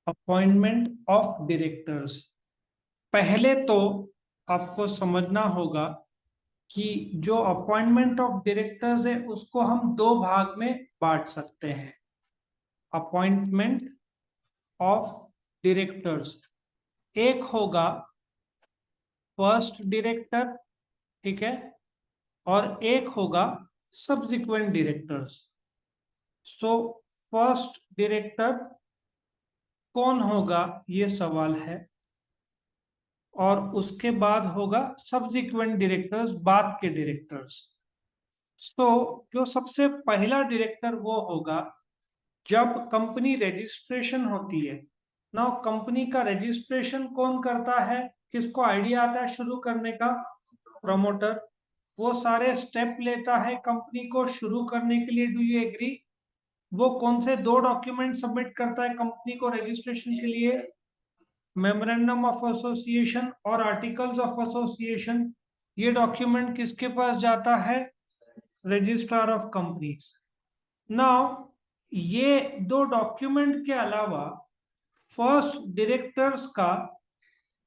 Appointment of directors. पहले तो आपको समझना होगा कि जो अपॉइंटमेंट ऑफ डायरेक्टर्स है उसको हम दो भाग में बांट सकते हैं। अपॉइंटमेंट ऑफ डायरेक्टर्स, एक होगा फर्स्ट डायरेक्टर, ठीक है, और एक होगा subsequent directors. So first director कौन होगा ये सवाल है, और उसके बाद होगा सब्सिक्वेंट डायरेक्टर्स, बाद के डायरेक्टर्स। तो जो सबसे पहला डायरेक्टर वो होगा जब कंपनी रजिस्ट्रेशन होती है ना। कंपनी का रजिस्ट्रेशन कौन करता है, किसको आइडिया आता है शुरू करने का? प्रमोटर। वो सारे स्टेप लेता है कंपनी को शुरू करने के लिए। Do you agree? वो कौन से दो डॉक्यूमेंट सबमिट करता है कंपनी को रजिस्ट्रेशन के लिए? मेमोरेंडम ऑफ एसोसिएशन और आर्टिकल्स ऑफ एसोसिएशन। ये डॉक्यूमेंट किसके पास जाता है? Registrar of companies. नाउ ये दो डॉक्यूमेंट के अलावा फर्स्ट डायरेक्टर्स का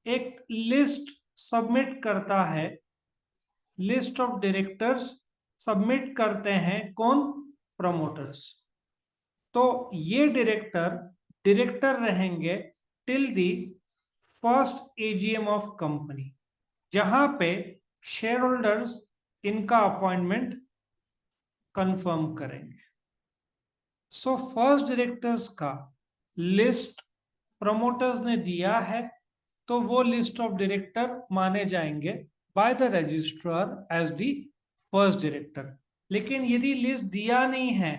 एक लिस्ट सबमिट करता है। लिस्ट ऑफ डायरेक्टर्स सबमिट करते हैं कौन? प्रमोटर्स। तो ये डायरेक्टर डायरेक्टर रहेंगे till the first AGM of company, जहां पे शेयर होल्डर्स इनका अपॉइंटमेंट कंफर्म करेंगे। सो फर्स्ट डायरेक्टर्स का लिस्ट प्रमोटर्स ने दिया है, तो वो लिस्ट ऑफ डायरेक्टर माने जाएंगे by the registrar as the first director. लेकिन यदि लिस्ट दिया नहीं है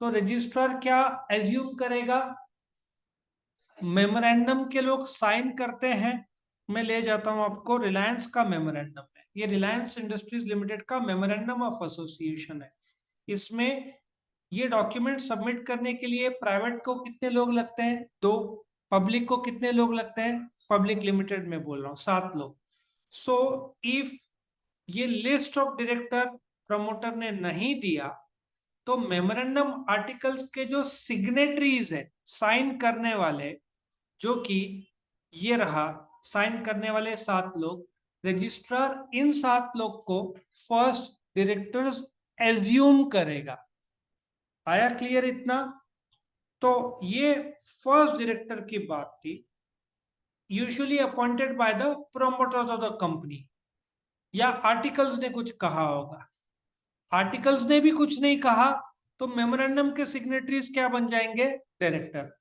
तो रजिस्ट्रार क्या एज्यूम करेगा? मेमोरेंडम के लोग साइन करते हैं। मैं ले जाता हूं आपको, रिलायंस का मेमोरेंडम है ये, रिलायंस इंडस्ट्रीज लिमिटेड का मेमोरेंडम ऑफ एसोसिएशन है। इसमें ये डॉक्यूमेंट सबमिट करने के लिए प्राइवेट को कितने लोग लगते हैं? दो। पब्लिक को कितने लोग लगते हैं? पब्लिक लिमिटेड में बोल रहा हूं, 7 लोग। सो इफ ये लिस्ट ऑफ डायरेक्टर प्रमोटर ने नहीं दिया तो मेमोरेंडम आर्टिकल्स के जो सिग्नेटरीज है, साइन करने वाले, जो कि ये रहा, साइन करने वाले 7 लोग, रजिस्ट्रार इन 7 लोग को फर्स्ट डायरेक्टर्स एज्यूम करेगा। आया क्लियर इतना? तो ये फर्स्ट डायरेक्टर की बात थी, usually appointed by the promoters of the company. या आर्टिकल्स ने कुछ कहा होगा? आर्टिकल्स ने भी कुछ नहीं कहा तो मेमोरेंडम के सिग्नेटरीज क्या बन जाएंगे? डायरेक्टर।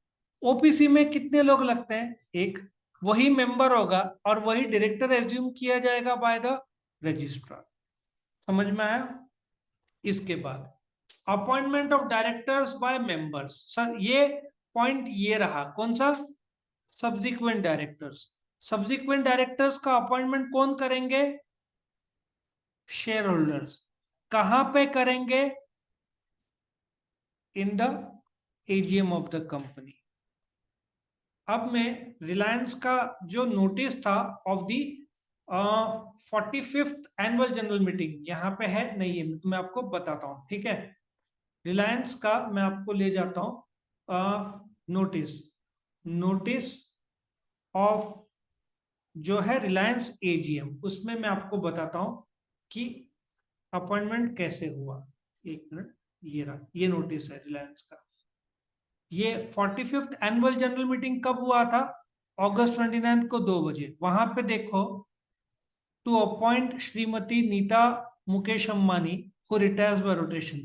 ओपीसी में कितने लोग लगते हैं? एक। वही मेंबर होगा और वही डायरेक्टर एज्यूम किया जाएगा बाय द रजिस्ट्रार। समझ में आया? इसके बाद appointment of directors bye members. Sir ये पॉइंट ये रहा, कौन सा? Subsequent directors. सब्सिक्वेंट डायरेक्टर्स का अपॉइंटमेंट कौन करेंगे? Share holders. कहां पे करेंगे? In the AGM of the company. अब मैं रिलायंस का जो नोटिस था of the 45th annual general meeting, यहाँ पे है नहीं है तो मैं आपको बताता हूँ, ठीक है। रिलायंस का मैं आपको ले जाता हूँ नोटिस। नोटिस ऑफ जो है रिलायंस एजीएम, उसमें मैं आपको बताता हूँ कि अपॉइंटमेंट कैसे हुआ। एक मिनट, ये रहा, ये नोटिस है रिलायंस का। ये 45th एनुअल जनरल मीटिंग कब हुआ था? अगस्त 29 को 2 बजे। वहां पे देखो, to appoint Shrimati Nita Mukesh Ambani who retires by rotation,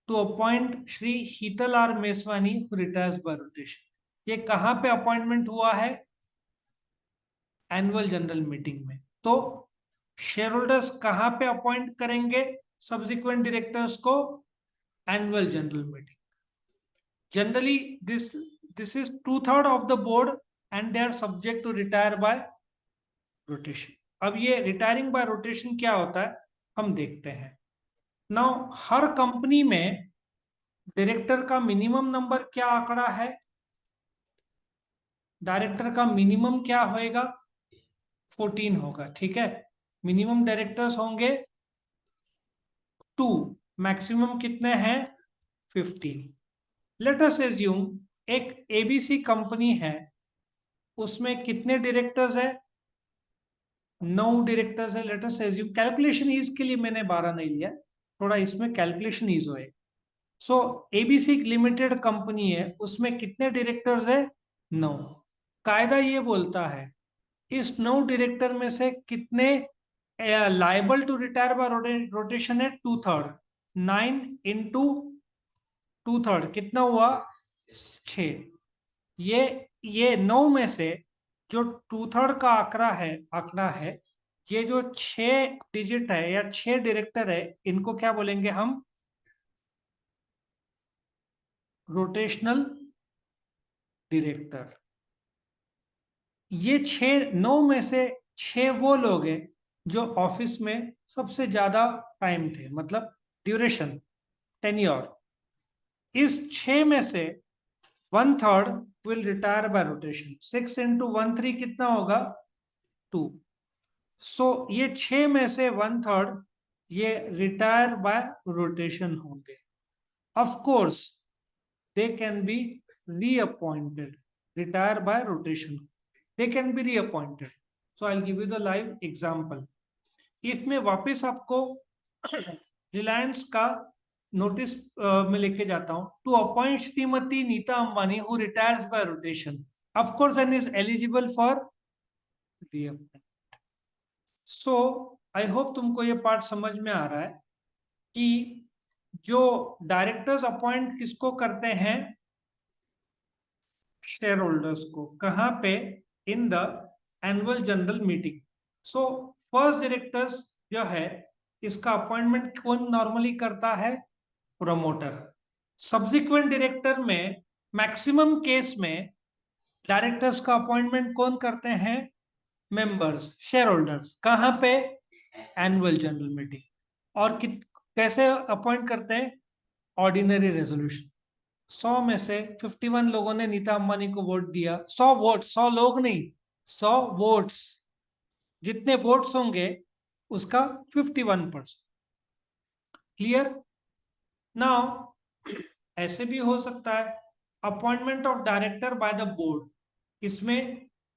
to appoint Shri Hital R Meswani who retires by rotation. ये कहां पे अपॉइंटमेंट हुआ है? एनुअल जनरल मीटिंग में। तो शेयर होल्डर्स कहां पे अपॉइंट करेंगे सब्सिक्वेंट डायरेक्टर्स को? Annual general meeting. Generally, this is 2/3 of the board, and they are subject to retire by rotation. अब ये रिटायरिंग बाय रोटेशन क्या होता है हम देखते हैं। नाउ हर कंपनी में डायरेक्टर का मिनिमम नंबर क्या आंकड़ा है? डायरेक्टर का मिनिमम क्या होएगा? 14 होगा, ठीक है। मिनिमम डायरेक्टर्स होंगे 2, मैक्सिमम कितने हैं? 15। लेट अस एज्यूम एक एबीसी कंपनी है उसमें कितने डायरेक्टर्स है? 9 डायरेक्टर्स है। Let us assume, calculation ease के लिए मैंने 12 नहीं लिया, थोड़ा इसमें कैलकुलेशन ईज होए। सो एबीसी लिमिटेड कंपनी है, उसमें कितने डायरेक्टर्स है? 9। कायदा ये बोलता है इस 9 डायरेक्टर में से कितने liable to retire by rotation है? 2/3। 9 इंटू 2/3 कितना हुआ? 6। ये 9 में से जो 2/3 का आंकड़ा है, ये जो 6 डिजिट है या 6 डायरेक्टर है, इनको क्या बोलेंगे हम? Rotational director. ये 9 में से 6 वो लोग हैं जो ऑफिस में सबसे ज्यादा टाइम थे, मतलब ड्यूरेशन, टेन्योर। इस 6 में से 1/3 will retire by rotation. 6 into 1/3 कितना होगा? 2। सो ये 6 में से 1/3 ये रिटायर बाय रोटेशन होंगे। Of course they can be reappointed. Retire by rotation, they can be reappointed. So I'll give you the live example. if मैं वापस आपको रिलायंस का नोटिस में लेके जाता हूं, to appoint Shrimati Nita Ambani who retires by rotation, of course and is eligible for reappointment. So I hope तुमको ये पार्ट समझ में आ रहा है कि जो डायरेक्टर्स अपॉइंट किसको करते हैं? शेयर होल्डर्स को। कहां पे? In the annual general meeting. So first directors जो है, इसका अपॉइंटमेंट कौन नॉर्मली करता है? प्रोमोटर। सब्सिक्वेंट डायरेक्टर में मैक्सिमम केस में डायरेक्टर्स का अपॉइंटमेंट कौन करते हैं? Members, share holders. कहां पे? Annual general meeting. और कैसे अपॉइंट करते हैं? Ordinary resolution. 100 में से 51 लोगों ने नीता अंबानी को वोट दिया। 100 वोट, 100 लोग नहीं, 100 वोट्स। जितने वोट्स होंगे उसका 51%। क्लियर? नाउ ऐसे भी हो सकता है appointment of director by the board. इसमें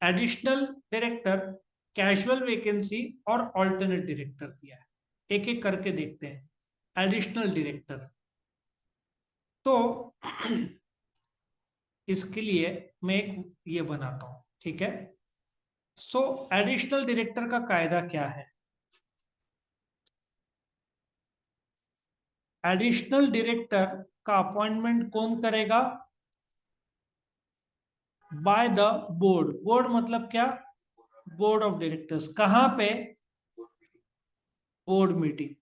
एडिशनल डायरेक्टर, कैजुअल वैकेंसी और ऑल्टरनेट डायरेक्टर दिया है। एक एक करके देखते हैं। एडिशनल डायरेक्टर, तो इसके लिए मैं एक ये बनाता हूं, ठीक है? सो एडिशनल डायरेक्टर का कायदा क्या है? एडिशनल डायरेक्टर का अपॉइंटमेंट कौन करेगा? By the board. बोर्ड मतलब क्या? Board of directors. कहां पे? Board meeting.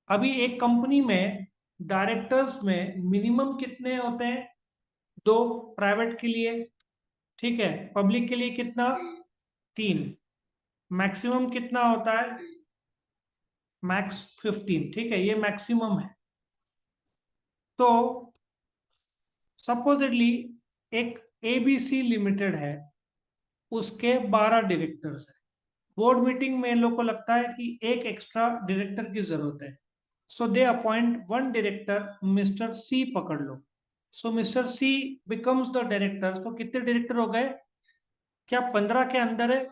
अभी एक कंपनी में डायरेक्टर्स में मिनिमम कितने होते हैं? 2 प्राइवेट के लिए, ठीक है। पब्लिक के लिए कितना? 3। मैक्सिमम कितना होता है? मैक्स 15, ठीक है, ये मैक्सिमम है। तो सपोजिटली एक एबीसी लिमिटेड है, उसके 12 डायरेक्टर्स है। बोर्ड मीटिंग में इन लोग को लगता है कि एक एक्स्ट्रा डायरेक्टर की जरूरत है। So they appoint 1 director, mister C पकड़ लो। So mister C becomes the director. तो कितने डायरेक्टर हो गए? क्या 15 के अंदर है?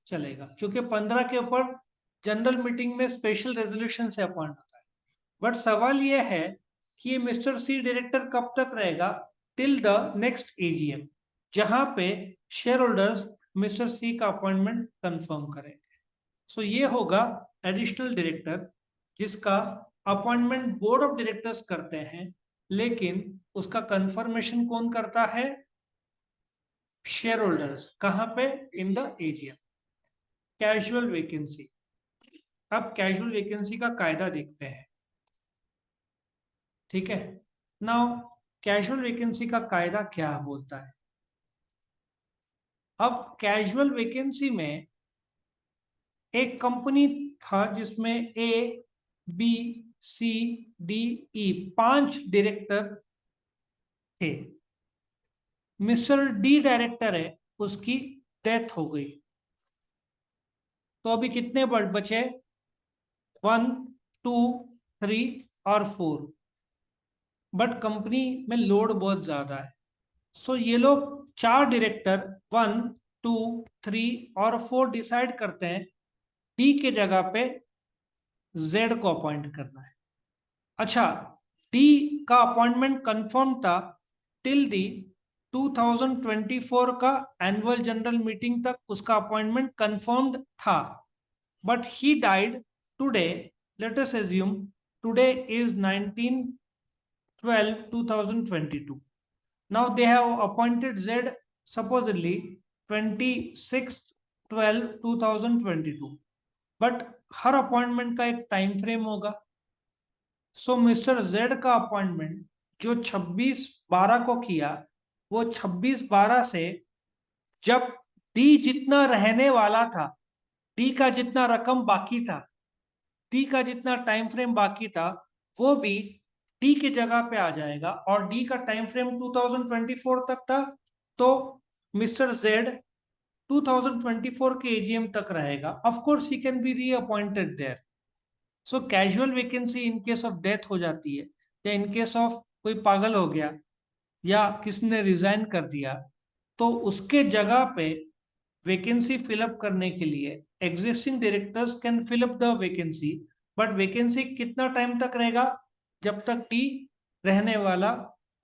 चलेगा, क्योंकि 15 के ऊपर जनरल मीटिंग में स्पेशल रेजोल्यूशन से अपॉइंट होता है। बट सवाल यह है कि ये मिस्टर सी डायरेक्टर कब तक रहेगा? टिल द नेक्स्ट एजीएम, जहां पे शेयर होल्डर्स मिस्टर सी का अपॉइंटमेंट कंफर्म करेंगे। सो ये होगा एडिशनल डायरेक्टर, जिसका अपॉइंटमेंट बोर्ड ऑफ डायरेक्टर्स करते हैं, लेकिन उसका कंफर्मेशन कौन करता है? Share holders. कहां पे? In the AGM. Casual vacancy. अब कैजुअल वैकेंसी का कायदा देखते हैं, ठीक है। नाउ कैजुअल वैकेंसी का कायदा क्या बोलता है? अब कैजुअल वैकेंसी में एक कंपनी था जिसमें ए, बी, सी, डी, ई 5 डायरेक्टर थे। मिस्टर डी डायरेक्टर है, उसकी डेथ हो गई। तो अभी कितने बचे? 1, 2, 3 और 4। बट कंपनी में लोड बहुत ज्यादा है, सो ये लोग 4 डायरेक्टर 1, 2, 3 और 4 डिसाइड करते हैं डी के जगह पे जेड को अपॉइंट करना है। अच्छा, डी का अपॉइंटमेंट कंफर्म था टिल दी 2024 का एनुअल जनरल मीटिंग तक, उसका अपॉइंटमेंट कंफर्म्ड था, but he died today. Let us assume today is 19/12/2022. Now they have appointed Z supposedly 26/12/2022, but her appointment का एक टाइम फ्रेम होगा। सो मिस्टर जेड का appointment जो 26/12 को किया, वो 26/12 से जब डी जितना रहने वाला था, डी का जितना रकम बाकी था, डी का जितना टाइम फ्रेम बाकी था, वो भी डी की जगह पे आ जाएगा। और डी का टाइम फ्रेम 2024 तक था, तो मिस्टर जेड 2024 के एजीएम तक रहेगा। Of course he can be reappointed there. So casual vacancy in case of death हो जाती है, या इन केस ऑफ कोई पागल हो गया, या किसी ने रिजाइन कर दिया, तो उसके जगह पे वैकेंसी फिलअप करने के लिए existing directors can fill up the vacancy. But vacancy कितना टाइम तक रहेगा? जब तक टी रहने वाला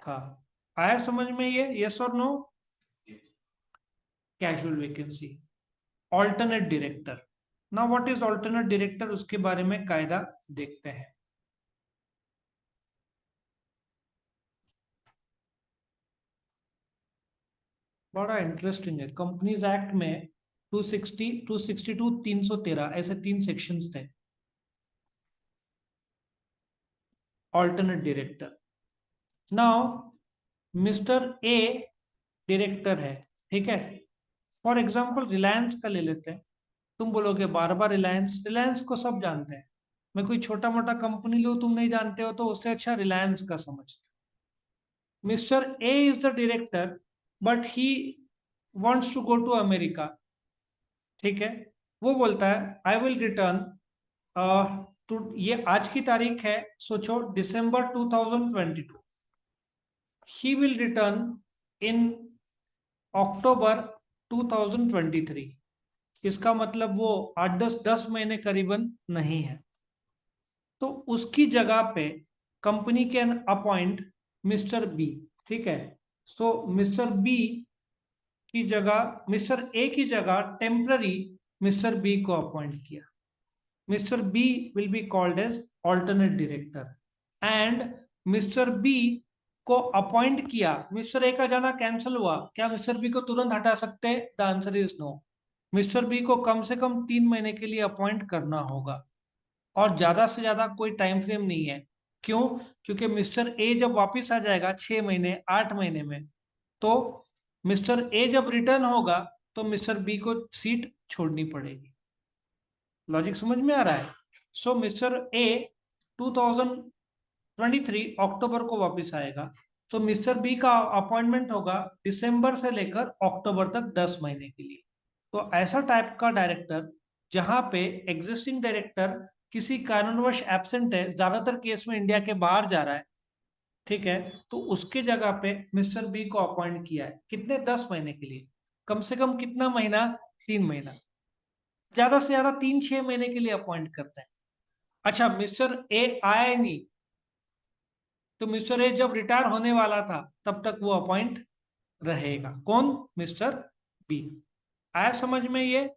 था। आया समझ में ये? यस और no? Casual vacancy. Alternate director. Now what is alternate director, उसके बारे में कायदा देखते हैं। बड़ा इंटरेस्टिंग है। कंपनीज एक्ट में 260, 262, 313 ऐसे 3 सेक्शंस थे। Alternate director. Now mister A director है, ठीक है। फॉर एग्जांपल रिलायंस का ले लेते हैं। तुम बोलोगे बार बार रिलायंस, रिलायंस को सब जानते हैं। मैं कोई छोटा मोटा कंपनी लो, तुम नहीं जानते हो, तो उससे अच्छा रिलायंस का समझते। Mister A is the director, but he wants to go to America, ठीक है। वो बोलता है आई विल रिटर्न, तो ये आज की तारीख है, सोचो दिसंबर 2022। ही विल रिटर्न इन अक्टूबर 2023। इसका मतलब वो 8-10 महीने करीबन नहीं है। तो उसकी जगह पे company can appoint mister B, ठीक है। सो मिस्टर बी की जगह, मिस्टर ए की जगह टेम्पररी मिस्टर बी को अपॉइंट किया। Mister B will be called as alternate director. And mister B को अपॉइंट किया, मिस्टर ए का जाना कैंसिल हुआ, क्या मिस्टर बी को तुरंत हटा सकते हैं? The answer is no. Mister B को कम से कम 3 महीने के लिए अपॉइंट करना होगा, और ज्यादा से ज्यादा कोई टाइम फ्रेम नहीं है। क्यों? क्योंकि मिस्टर ए जब वापिस आ जाएगा 6 महीने 8 महीने में, तो मिस्टर ए जब रिटर्न होगा, तो मिस्टर बी को सीट छोड़नी पड़ेगी। लॉजिक समझ में आ रहा है? सो मिस्टर ए 2023 अक्टूबर को वापस आएगा, तो मिस्टर बी का अपॉइंटमेंट होगा दिसंबर से लेकर अक्टूबर तक 10 महीने के लिए। तो ऐसा टाइप का डायरेक्टर जहां पे एग्जिस्टिंग डायरेक्टर किसी कारणवश एब्सेंट है, ज्यादातर केस में इंडिया के बाहर जा रहा है, ठीक है, तो उसके जगह पे मिस्टर बी को अपॉइंट किया है। कितने? 10 महीने के लिए। कम से कम कितना महीना? 3 महीना। ज्यादा से ज्यादा 3-6 महीने के लिए अपॉइंट करते हैं। अच्छा, मिस्टर ए आया ही नहीं, तो मिस्टर ए जब रिटायर होने वाला था तब तक वो अपॉइंट रहेगा। कौन? Mister B. आया समझ में ये?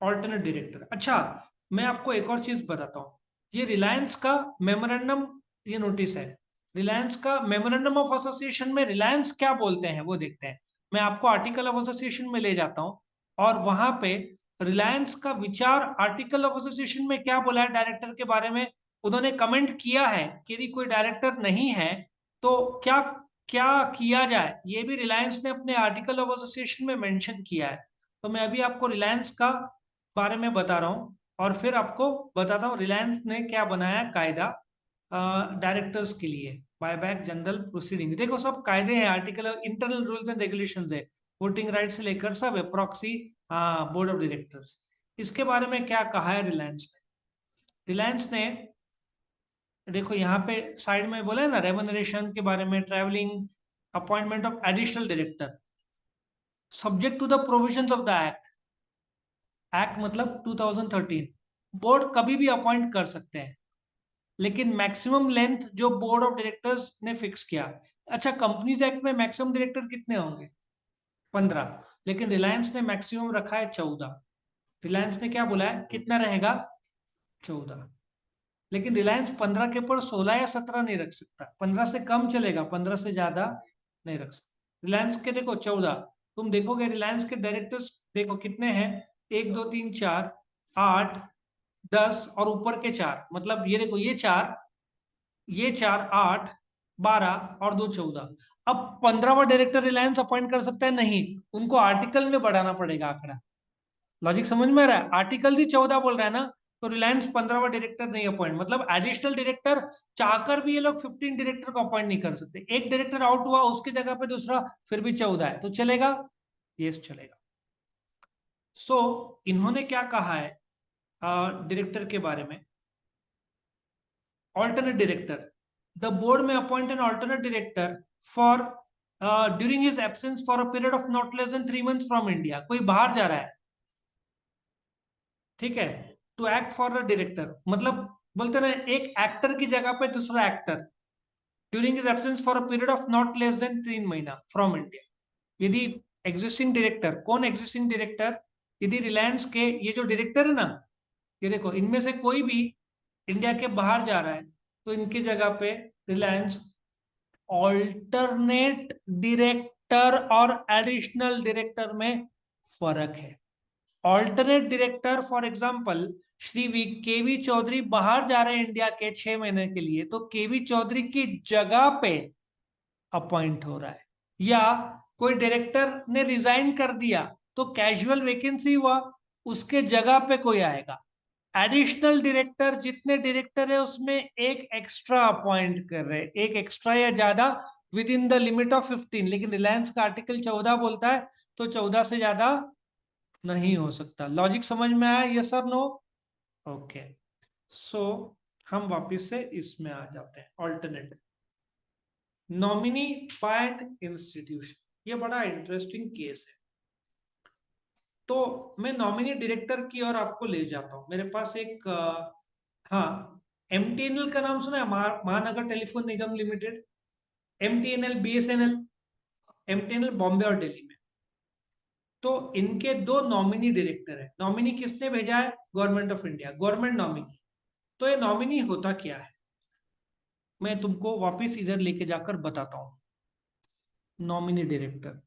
Alternate director. अच्छा, मैं आपको एक और चीज बताता हूँ। ये रिलायंस का मेमोरेंडम, ये नोटिस है। रिलायंस का मेमोरेंडम ऑफ एसोसिएशन में रिलायंस क्या बोलते हैं वो देखते हैं। मैं आपको आर्टिकल ऑफ एसोसिएशन में ले जाता हूँ, और वहां पे रिलायंस का विचार आर्टिकल ऑफ एसोसिएशन में क्या बोला है डायरेक्टर के बारे में। उन्होंने कमेंट किया है कि यदि कोई डायरेक्टर नहीं है तो क्या क्या किया जाए, ये भी रिलायंस ने अपने आर्टिकल ऑफ एसोसिएशन में मेंशन किया है। तो मैं अभी आपको रिलायंस का बारे में बता रहा हूँ, और फिर आपको बताता हूँ रिलायंस ने क्या बनाया कायदा डायरेक्टर्स के लिए। बायबैक जनरल प्रोसीडिंग, देखो सब कायदे हैं, article internal rules and regulations है, वोटिंग राइट से लेकर सब है, प्रॉक्सी, बोर्ड ऑफ डायरेक्टर्स। इसके बारे में क्या कहा है रिलायंस ने? रिलायंस ने, देखो यहाँ पे साइड में बोला है ना, रेमुनरेशन के बारे में, travelling, appointment of additional director subject to the provisions of the act. Act मतलब 2013। बोर्ड कभी भी अपॉइंट कर सकते हैं, लेकिन मैक्सिमम लेंथ जो बोर्ड ऑफ डायरेक्टर्स ने फिक्स किया। अच्छा, कंपनीज एक्ट में मैक्सिमम डायरेक्टर कितने होंगे? 15। लेकिन रिलायंस ने मैक्सिमम रखा है 14। रिलायंस ने क्या बोला है, कितना रहेगा? 14। लेकिन रिलायंस 15 के ऊपर 16 या 17 नहीं रख सकता, 15 से कम चलेगा, 15 से ज्यादा नहीं रख सकता। रिलायंस के देखो 14। तुम देखोगे रिलायंस के डायरेक्टर्स देखो कितने हैं, 1 2 3 4 8 10 और ऊपर के 4, मतलब ये देखो ये 4, ये 4 8 12 और 2 14। अब 15वां डायरेक्टर रिलायंस अपॉइंट कर सकता है? नहीं, उनको आर्टिकल में बढ़ाना पड़ेगा आंकड़ा। लॉजिक समझ में आ रहा है? आर्टिकल ही 14 बोल रहा है ना, तो रिलायंस 15वां डायरेक्टर नहीं अपॉइंट, मतलब एडिशनल डायरेक्टर चाहकर भी ये लोग 15 डायरेक्टर को अपॉइंट नहीं कर सकते। एक डायरेक्टर आउट हुआ, उसकी जगह पे दूसरा, फिर भी 14 है तो चलेगा? यस चलेगा। सो इन्होंने क्या कहा है डायरेक्टर के बारे में? alternate director, the board may appoint an alternate director for during his absence for a period of not less than 3 months from India। कोई बाहर जा रहा है, ठीक है, to act for the director, मतलब बोलते ना एक एक्टर की जगह पे दूसरा actor, during his absence for a period of not less than 3 महीना फ्रॉम इंडिया। यदि एग्जिस्टिंग डायरेक्टर, कौन एग्जिस्टिंग डायरेक्टर? यदि रिलायंस के ये जो डायरेक्टर है ना, ये देखो इनमें से कोई भी इंडिया के बाहर जा रहा है, तो इनकी जगह पे रिलायंस ऑल्टरनेट डायरेक्टर और एडिशनल डायरेक्टर में फर्क है। Alternate director for example Shri KV Chaudhary बाहर जा रहे हैं इंडिया के 6 महीने के लिए, तो केवी चौधरी की जगह पे अपॉइंट हो रहा है। या कोई डायरेक्टर ने रिजाइन कर दिया तो कैजुअल वैकेंसी हुआ, उसके जगह पे कोई आएगा। एडिशनल डायरेक्टर जितने डायरेक्टर है उसमें एक एक्स्ट्रा अपॉइंट कर रहे हैं, एक एक्स्ट्रा या ज्यादा with in the limit of 15। लेकिन रिलायंस का आर्टिकल 14 बोलता है तो 14 से ज्यादा नहीं हो सकता। लॉजिक समझ में आया? यस और नो? ओके। सो हम वापस से इसमें आ जाते हैं, alternative nominee by an institution. ये बड़ा इंटरेस्टिंग केस है। तो मैं नॉमिनी डायरेक्टर की ओर आपको ले जाता हूं। मेरे पास एक हाँ, एमटीएनएल का नाम सुना है? Mahanagar telephone Nigam limited, MTNL, BSNL. MTNL Bombay और दिल्ली में। तो इनके दो नॉमिनी डायरेक्टर है। नॉमिनी किसने भेजा है? Government of India, government nominee. तो ये नॉमिनी होता क्या है, मैं तुमको वापस इधर लेके जाकर बताता हूं। नॉमिनी डायरेक्टर,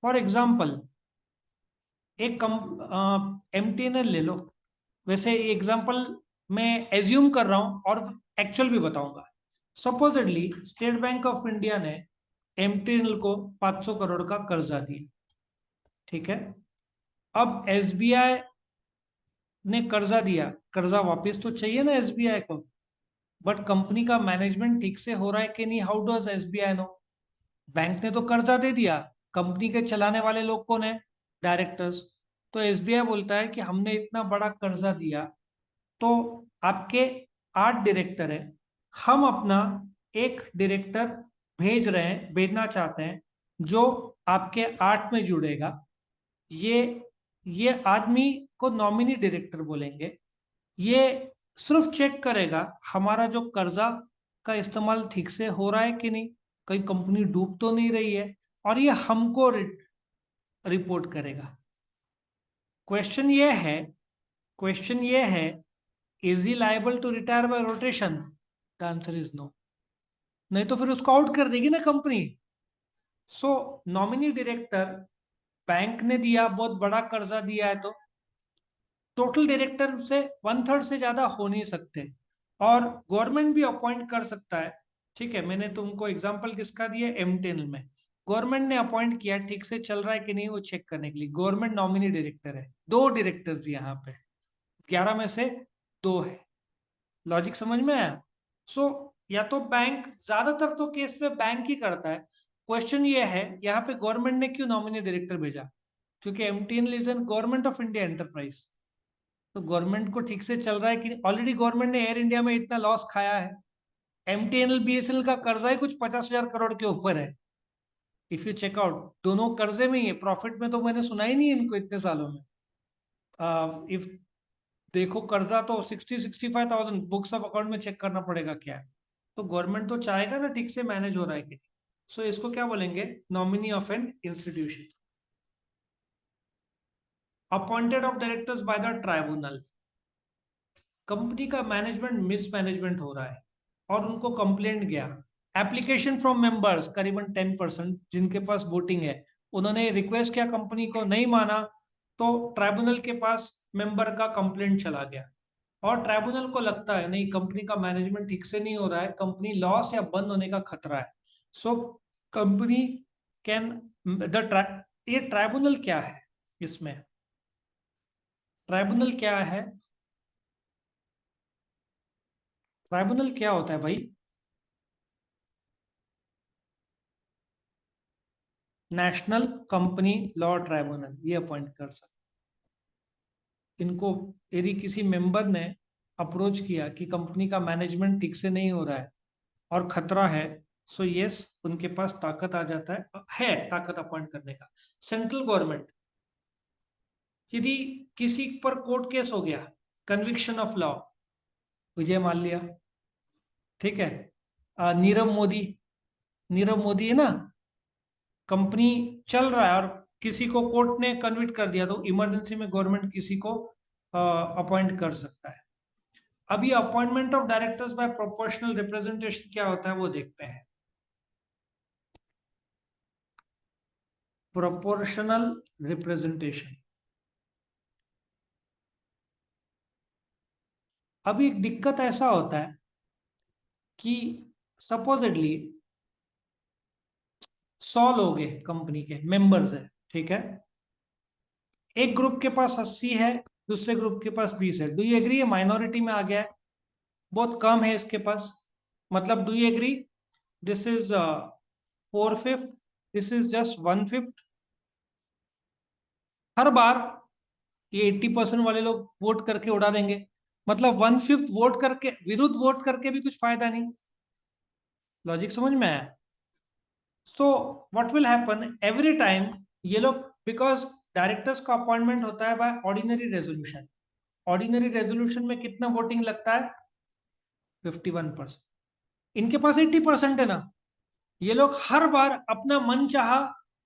फॉर एग्जाम्पल एक एमटीएनएल ले लो। वैसे एग्जाम्पल मैं एज्यूम कर रहा हूं और एक्चुअल भी बताऊंगा। Supposedly state bank of India ने एमटीएनएल को 500 करोड़ का कर्जा दिया, ठीक है। अब एसबीआई ने कर्जा दिया, कर्जा वापस तो चाहिए ना एसबीआई को, बट कंपनी का मैनेजमेंट ठीक से हो रहा है कि नहीं? How does SBI know? Bank ने तो कर्जा दे दिया, कंपनी के चलाने वाले लोग कौन है? डायरेक्टर्स। तो एसबीआई बोलता है कि हमने इतना बड़ा कर्जा दिया, तो आपके 8 डायरेक्टर हैं, हम अपना एक डायरेक्टर भेज रहे हैं, भेजना चाहते हैं, जो आपके 8 में जुड़ेगा। ये ये आदमी को नॉमिनी डायरेक्टर बोलेंगे। ये सिर्फ चेक करेगा हमारा जो कर्जा का इस्तेमाल ठीक से हो रहा है कि नहीं, कहीं कंपनी डूब तो नहीं रही है, और ये हमको रिपोर्ट करेगा। क्वेश्चन ये है, क्वेश्चन ये है, is he liable to retire by rotation? The answer is no. नहीं तो फिर उसको आउट कर देगी ना company. So nominee director, bank ने दिया, बहुत बड़ा कर्जा दिया है, तो टोटल डायरेक्टर से 1/3 से ज्यादा हो नहीं सकते। और गवर्नमेंट भी अपॉइंट कर सकता है, ठीक है। मैंने तुमको एग्जांपल किसका दिया? एमटेन में गवर्नमेंट ने अपॉइंट किया, ठीक से चल रहा है कि नहीं वो चेक करने के लिए। गवर्नमेंट नॉमिनी डायरेक्टर है, 2 डायरेक्टर्स यहाँ पे, 11 में से 2 है। लॉजिक समझ में आया? सो या तो बैंक, ज्यादातर तो केस में बैंक ही करता है। क्वेश्चन ये है यहाँ पे गवर्नमेंट ने क्यों नॉमिनी डायरेक्टर भेजा? क्योंकि MTNL is an government of India enterprise. तो गवर्नमेंट को ठीक से चल रहा है कि ऑलरेडी गवर्नमेंट ने एयर इंडिया में इतना लॉस खाया है। एमटीएनएल बीएसएनएल का कर्जा ही कुछ 50,000 करोड़ के ऊपर है। इफ यू चेकआउट दोनों कर्जे में ही है, प्रॉफिट में तो मैंने सुना ही नहीं है इनको इतने सालों में। इफ देखो कर्जा तो 60-65,000 बुक्स ऑफ अकाउंट में चेक करना पड़ेगा क्या है। तो गवर्नमेंट तो चाहेगा ना ठीक से मैनेज हो रहा है कि। सो इसको क्या बोलेंगे, nominee of an institution. Appointed of directors by the tribunal. Company का मैनेजमेंट मिसमैनेजमेंट हो रहा है और उनको कंप्लेंट गया। एप्लीकेशन फ्रॉम मेंबर्स करीबन 10% जिनके पास वोटिंग है, उन्होंने रिक्वेस्ट किया, कंपनी को नहीं माना, तो ट्राइब्यूनल के पास मेंबर का कंप्लेंट चला गया। और ट्राइब्यूनल को लगता है नहीं कंपनी का मैनेजमेंट ठीक से नहीं हो रहा है, कंपनी लॉस या बंद होने का खतरा है। सो कंपनी कैन द ये ट्राइब्यूनल क्या है, इसमें ट्राइब्यूनल क्या है, ट्राइब्यूनल क्या होता है भाई? नेशनल कंपनी लॉ ट्राइब्यूनल, ये अपॉइंट कर सकते। इनको यदि किसी मेंबर ने अप्रोच किया कि कंपनी का मैनेजमेंट ठीक से नहीं हो रहा है और खतरा है, सो यस उनके पास ताकत आ जाता है ताकत अपॉइंट करने का। सेंट्रल गवर्नमेंट, यदि किसी पर कोर्ट केस हो गया, conviction of law, Vijay Mallya, ठीक है, नीरव मोदी, नीरव मोदी है ना, कंपनी चल रहा है और किसी को कोर्ट ने कन्विक्ट कर दिया, तो इमरजेंसी में गवर्नमेंट किसी को अपॉइंट कर सकता है। अभी appointment of directors bye proportional representation क्या होता है वो देखते हैं। प्रोपोर्शनल रिप्रेजेंटेशन, अभी एक दिक्कत ऐसा होता है कि सपोजिटली 100 लोग हैं कंपनी के मेंबर्स है, ठीक है, एक ग्रुप के पास 80 है, दूसरे ग्रुप के पास 20 है। डू यू एग्री, ये माइनॉरिटी में आ गया है, बहुत कम है इसके पास। मतलब do you agree, this is 4/5, this is just 1/5। हर बार ये 80% वाले लोग वोट करके उड़ा देंगे, मतलब 1/5 वोट करके, विरुद्ध वोट करके भी कुछ फायदा नहीं। लॉजिक समझ में आया? So what will happen every time, ये लोग, बिकॉज डायरेक्टर्स का अपॉइंटमेंट होता है by ordinary resolution. Ordinary resolution में कितना वोटिंग लगता है? 51%। इनके पास 80% है ना, ये लोग हर बार अपना मन चाहा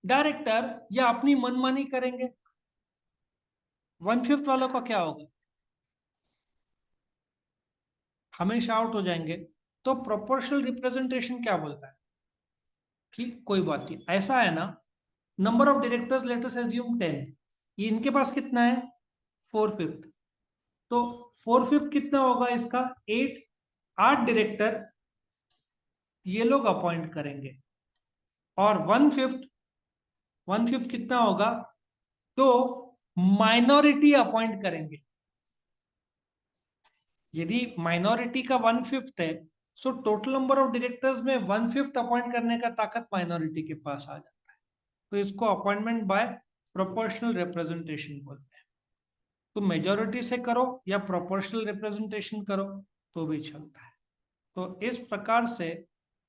डायरेक्टर या अपनी मनमानी करेंगे। 1/5 वालों का क्या होगा? हमेशा आउट हो जाएंगे। तो प्रोपोर्शनल रिप्रेजेंटेशन क्या बोलता है कि कोई बात नहीं, ऐसा है ना, number of directors let us assume 10, ये इनके पास कितना है? 4/5। तो 4/5 कितना होगा इसका? 8। 8 डायरेक्टर ये लोग अपॉइंट करेंगे और 1/5 कितना होगा? तो माइनॉरिटी अपॉइंट करेंगे। यदि माइनॉरिटी का 1/5 है, so total number of directors में 1/5 अपॉइंट करने का ताकत माइनॉरिटी के पास आ जाता है। तो इसको अपॉइंटमेंट बाय प्रोपोर्शनल रिप्रेजेंटेशन बोलते हैं। तो मेजोरिटी से करो या प्रोपोर्शनल रिप्रेजेंटेशन करो तो भी चलता है। तो इस प्रकार से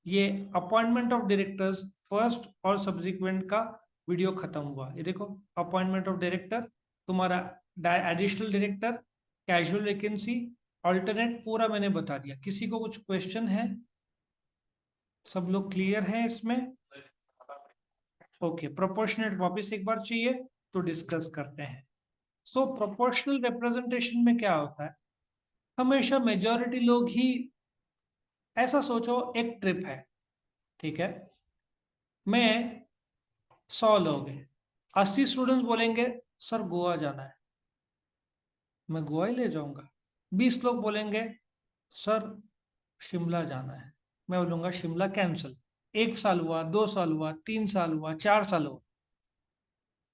ये अपॉइंटमेंट ऑफ डायरेक्टर्स फर्स्ट और सब्सिक्वेंट का वीडियो खत्म हुआ। ये देखो, अपॉइंटमेंट ऑफ डायरेक्टर, तुम्हारा additional director, casual vacancy, alternate, पूरा मैंने बता दिया। किसी को कुछ क्वेश्चन है? सब लोग क्लियर हैं इसमें? ओके, प्रोपोर्शनेट वापस एक बार चाहिए तो डिस्कस करते हैं। सो प्रोपोर्शनल रिप्रेजेंटेशन में क्या होता है, हमेशा मेजॉरिटी लोग ही, ऐसा सोचो एक ट्रिप है, ठीक है, मैं 100 लोग हैं, 80 स्टूडेंट्स बोलेंगे सर गोवा जाना है, मैं गोवा ही ले जाऊंगा। 20 लोग बोलेंगे सर शिमला जाना है, मैं बोलूंगा शिमला कैंसिल। 1 साल हुआ, 2 साल हुआ, 3 साल हुआ, 4 साल हुआ,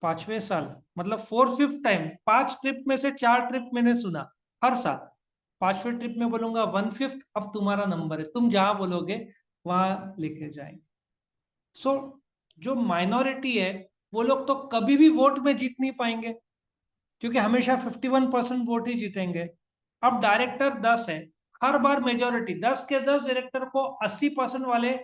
5वें साल, मतलब 4/5 टाइम, 5 ट्रिप में से 4 ट्रिप मैंने सुना हर साल। 5वें ट्रिप में बोलूंगा 1/5, अब तुम्हारा नंबर है, तुम जहां बोलोगे वहां लेके जाएंगे। सो जो माइनॉरिटी है वो लोग तो कभी भी वोट में जीत नहीं पाएंगे, क्योंकि हमेशा 51% वोट ही जीतेंगे। अब डायरेक्टर 10 है, हर बार मेजोरिटी 10 के 10 डायरेक्टर को 80% वाले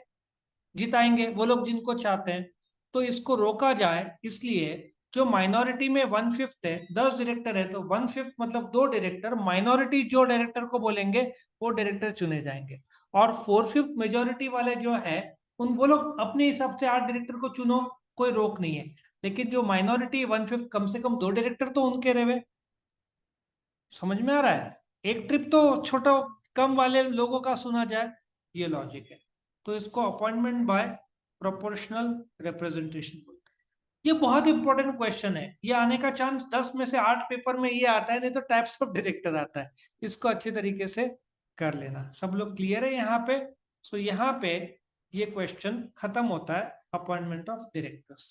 जिताएंगे, वो लोग जिनको चाहते हैं। तो इसको रोका जाए, इसलिए जो माइनॉरिटी में 1/5 है, 10 डायरेक्टर है तो 1/5 मतलब 2 डायरेक्टर, माइनॉरिटी जो डायरेक्टर को बोलेंगे वो डायरेक्टर चुने जाएंगे। और 4/5 मेजोरिटी वाले जो है उन वो लोग अपने हिसाब से 8 डायरेक्टर को चुनो, कोई रोक नहीं है। लेकिन जो माइनॉरिटी 1/5, कम से कम 2 डायरेक्टर तो उनके रहे। समझ में आ रहा है? एक ट्रिप तो छोटा कम वाले लोगों का सुना जाए, ये लॉजिक है। तो इसको अपॉइंटमेंट बाय प्रोपोर्शनल रिप्रेजेंटेशन बोलते हैं। ये बहुत इंपॉर्टेंट क्वेश्चन है, ये आने का चांस 10 में से 8 पेपर में ये आता है, नहीं तो टाइप्स ऑफ डायरेक्टर आता है। इसको अच्छे तरीके से कर लेना। सब लोग क्लियर है यहाँ पे? सो यहाँ पे ये क्वेश्चन खत्म होता है, अपॉइंटमेंट ऑफ डायरेक्टर्स।